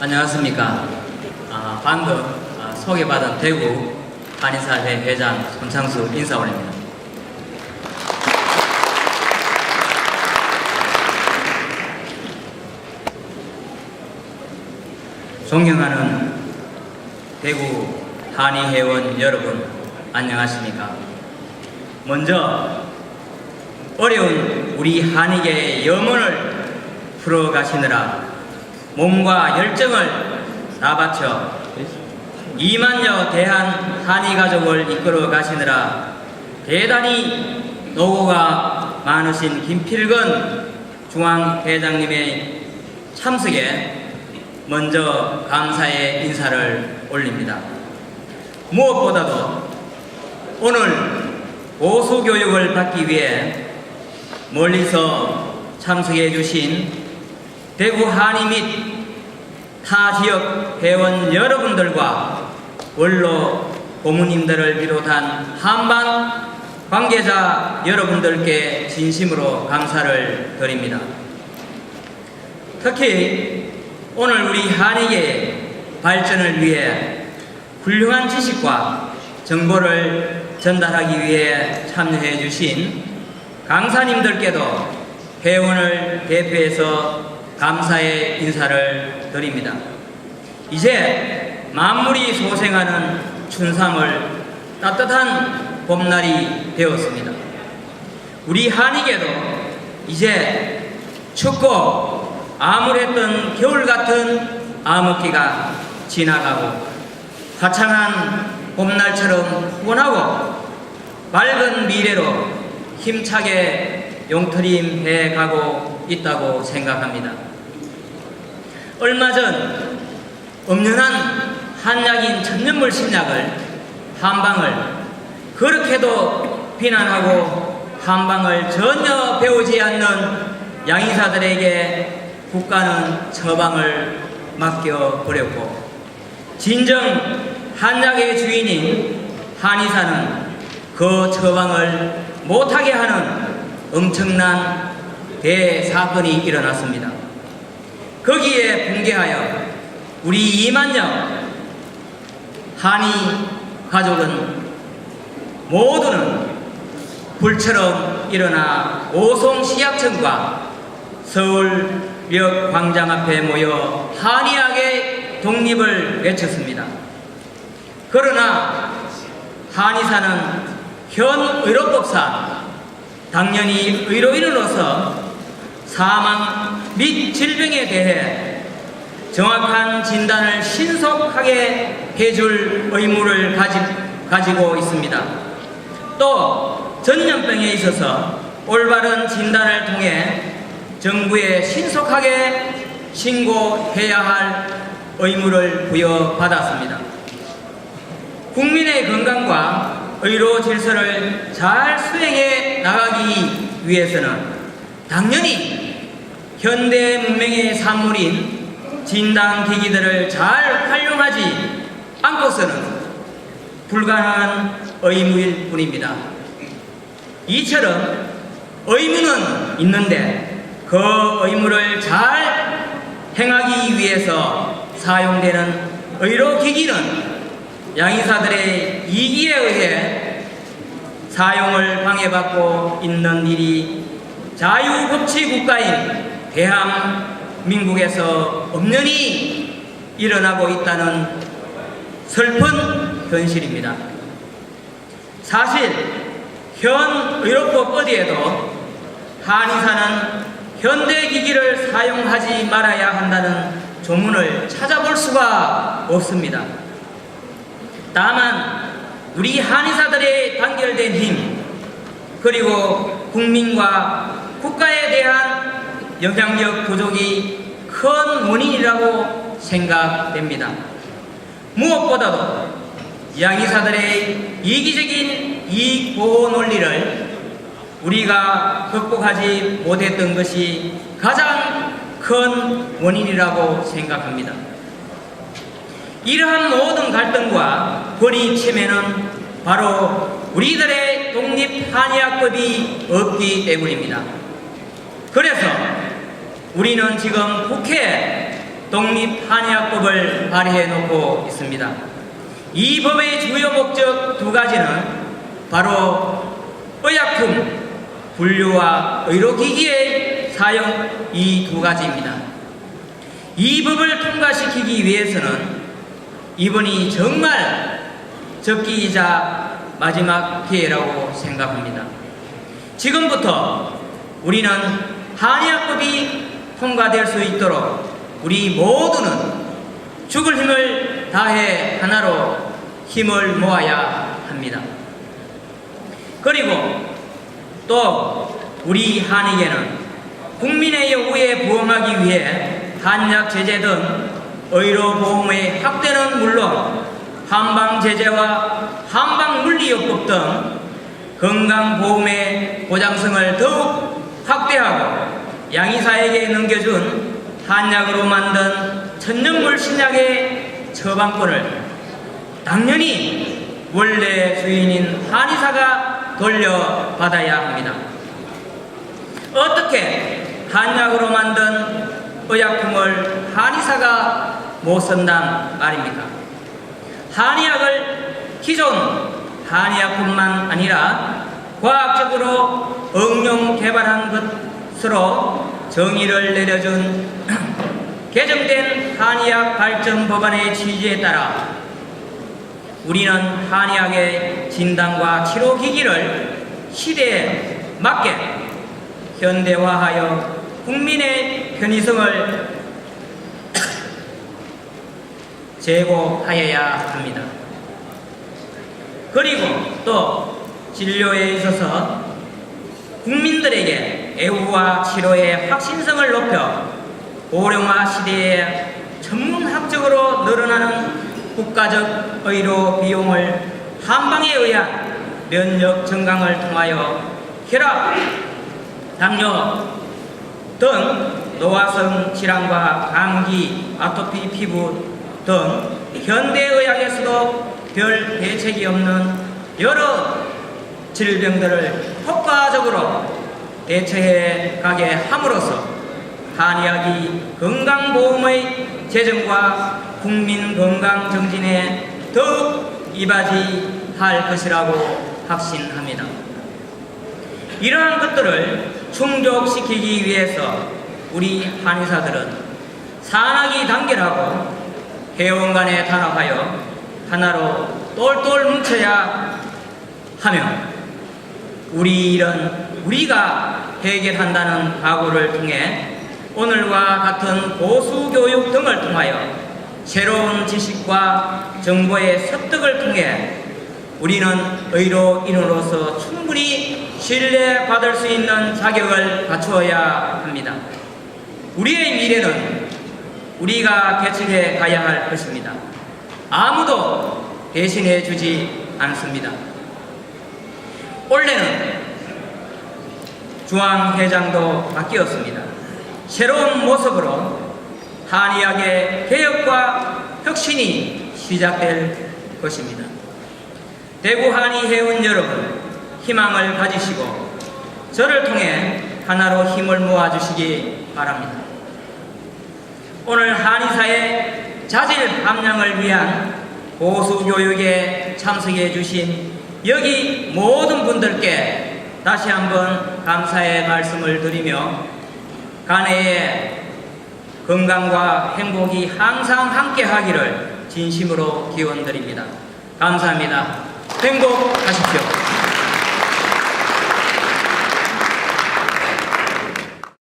안녕하십니까. 방금 소개받은 대구 한인사회 회장 손창수 인사 올립니다. 존경하는 대구 한의회원 여러분, 안녕하십니까. 먼저 어려운 우리 한의계의 염원을 풀어가시느라 몸과 열정을 다바쳐 2만여 대한 한의가족을 이끌어 가시느라 대단히 노고가 많으신 김필건 중앙회장님의 참석에 먼저 감사의 인사를 올립니다. 무엇보다도 오늘 보수교육을 받기 위해 멀리서 참석해 주신 대구 한의 및 타 지역 회원 여러분들과 원로 고모님들을 비롯한 한반 관계자 여러분들께 진심으로 감사를 드립니다. 특히 오늘 우리 한의계의 발전을 위해 훌륭한 지식과 정보를 전달하기 위해 참여해 주신 강사님들께도 회원을 대표해서 감사의 인사를 드립니다. 이제 만물이 소생하는 춘삼월 따뜻한 봄날이 되었습니다. 우리 한의계도 이제 춥고 암울했던 겨울 같은 암흑기가 지나가고 화창한 봄날처럼 원하고 밝은 미래로 힘차게 용트림해 가고 있다고 생각합니다. 얼마 전 엄연한 한약인 천년물 신약을 한방을 그렇게도 비난하고 한방을 전혀 배우지 않는 양의사들에게 국가는 처방을 맡겨버렸고 진정 한약의 주인인 한의사는 그 처방을 못하게 하는 엄청난 대사건이 일어났습니다. 거기에 붕괴하여 우리 2만여 한의 가족은 모두는 불처럼 일어나 오송시약청과 서울역 광장 앞에 모여 한의학의 독립을 외쳤습니다. 그러나 한의사는 현 의료법상 당연히 의료인으로서 사망 및 질병에 대해 정확한 진단을 신속하게 해줄 의무를 가지고 있습니다. 또 전염병에 있어서 올바른 진단을 통해 정부에 신속하게 신고해야 할 의무를 부여받았습니다. 국민의 건강과 의료 질서를 잘 수행해 나가기 위해서는 당연히 현대 문명의 산물인 진단기기들을 잘 활용하지 않고서는 불가능한 의무일 뿐입니다. 이처럼 의무는 있는데 그 의무를 잘 행하기 위해서 사용되는 의료기기는 양의사들의 이기에 의해 사용을 방해받고 있는 일이 자유법치국가인 대한민국에서 엄연히 일어나고 있다는 슬픈 현실입니다. 사실 현 의료법 어디에도 한의사는 현대기기를 사용하지 말아야 한다는 조문을 찾아볼 수가 없습니다. 다만 우리 한의사들의 단결된 힘 그리고 국민과 국가에 대한 영향력 부족이 큰 원인이라고 생각됩니다. 무엇보다도 양의사들의 이기적인 이익보호 논리를 우리가 극복하지 못했던 것이 가장 큰 원인이라고 생각합니다. 이러한 모든 갈등과 권위침해는 바로 우리들의 독립한의학법이 없기 때문입니다. 그래서 우리는 지금 국회에 독립한의학법을 발의해 놓고 있습니다. 이 법의 주요 목적 두 가지는 바로 의약품 분류와 의료기기의 사용 이 두 가지입니다. 이 법을 통과시키기 위해서는 이번이 정말 적기이자 마지막 기회라고 생각합니다. 지금부터 우리는 한의학법이 통과될 수 있도록 우리 모두는 죽을 힘을 다해 하나로 힘을 모아야 합니다. 그리고 또 우리 한의계는 국민의 요구에 부응하기 위해 한약 제재 등 의료보험의 확대는 물론 한방제재와 한방물리요법 등 건강보험의 보장성을 더욱 확대하고 양의사에게 넘겨준 한약으로 만든 천연물 신약의 처방권을 당연히 원래 주인인 한의사가 돌려받아야 합니다. 어떻게 한약으로 만든 의약품을 한의사가 못 쓴단 말입니까? 한의학을 기존 한의학뿐만 아니라 과학적으로 응용 개발한 것으로 정의를 내려준 개정된 한의학 발전 법안의 취지에 따라 우리는 한의학의 진단과 치료 기기를 시대에 맞게 현대화하여 국민의 편의성을 제고하여야 합니다. 그리고 또 진료에 있어서 국민들에게 애우와 치료의 확신성을 높여 고령화 시대에 전문학적으로 늘어나는 국가적 의료 비용을 한방에 의한 면역 증강을 통하여 혈압, 당뇨 등 노화성 질환과 감기, 아토피 피부 등 현대의학에서도 별 대책이 없는 여러 질병들을 효과적으로 대처해 가게 함으로써 한의학이 건강보험의 재정과 국민 건강 정진에 더욱 이바지할 것이라고 확신합니다. 이러한 것들을 충족시키기 위해서 우리 한의사들은 산학이 단결하고 회원 간에 단합하여 하나로 똘똘 뭉쳐야 하며 우리 일은 우리가 해결한다는 각오를 통해 오늘과 같은 보수교육 등을 통하여 새로운 지식과 정보의 습득을 통해 우리는 의료인으로서 충분히 신뢰받을 수 있는 자격을 갖추어야 합니다. 우리의 미래는 우리가 개척해 가야 할 것입니다. 아무도 대신해 주지 않습니다. 올해는 중앙회장도 바뀌었습니다. 새로운 모습으로 한의학의 개혁과 혁신이 시작될 것입니다. 대구 한의회원 여러분, 희망을 가지시고 저를 통해 하나로 힘을 모아주시기 바랍니다. 오늘 한의사의 자질 함량을 위한 보수교육에 참석해 주신 여기 모든 분들께 다시 한번 감사의 말씀을 드리며 간해의 건강과 행복이 항상 함께 하기를 진심으로 기원드립니다. 감사합니다. 행복하십시오.